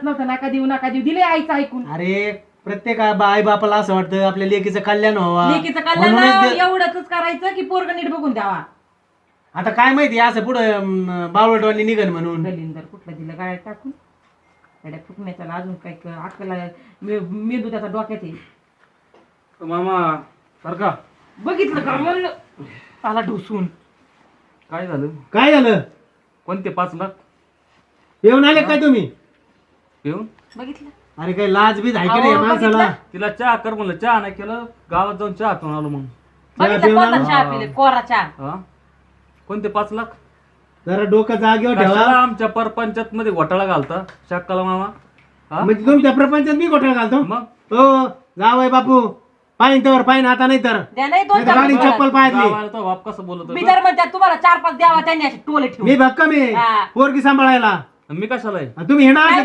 म्हणत नव्हतं नका देऊ दिले आईचं ऐकून. अरे प्रत्येक आई बापाला असं वाटतं आपल्या लेकीचं कल्याण व्हावं. लेकीचं कल्याण एवढंच करायचं की पोरग नीट बघून द्यावा. आता काय माहिती असं पुढं बावळटवानी निघन म्हणून. दलिंदर कुठलं दिलं गाड्यात टाकून गाड्या फुकण्याचा अजून काही अक्कला मेंदू त्याचा डोक्यात आहे. मामा सारखा बघितलं का म्हणलं आला ढोसून. काय झालं? काय झालं? कोणते 5 लाख येऊन आले काय तुम्ही? येऊन बघितलं अरे काही लाज बीज आहे की अहो, नाही या माणसाला? बघितलं? तिला चहा कर म्हणलं, चहा नाही केलं, गावात जाऊन चहा पिऊन आलो. मग बघितलं पिऊन कोणता आला? चहा पिले कोरा चहा. हा कोणते 5 लाख? जरा डोकं जागेवर कशाला ठेवा. आमच्या परपंचात मध्ये घोटाळा घालता शाकाला मामा? हा म्हणजे तुमच्या प्रपंचात मी घोटाळा घालतो? मग हो जावय बापू पाहिन तर पाहिन आता नाही तर द्या नाही दोन नाहीतर गाडी चप्पल पाहिजे. गावाला तो बाप कसं बोलत मी होता? तर म्हणते तुम्हाला 4-5 द्यावा त्यांनी असे टोले ठेवून. मी भक्कम आहे हा. पोरगी सांभाळायला. मी कशाला आहे? तुम्ही हे ना काय असे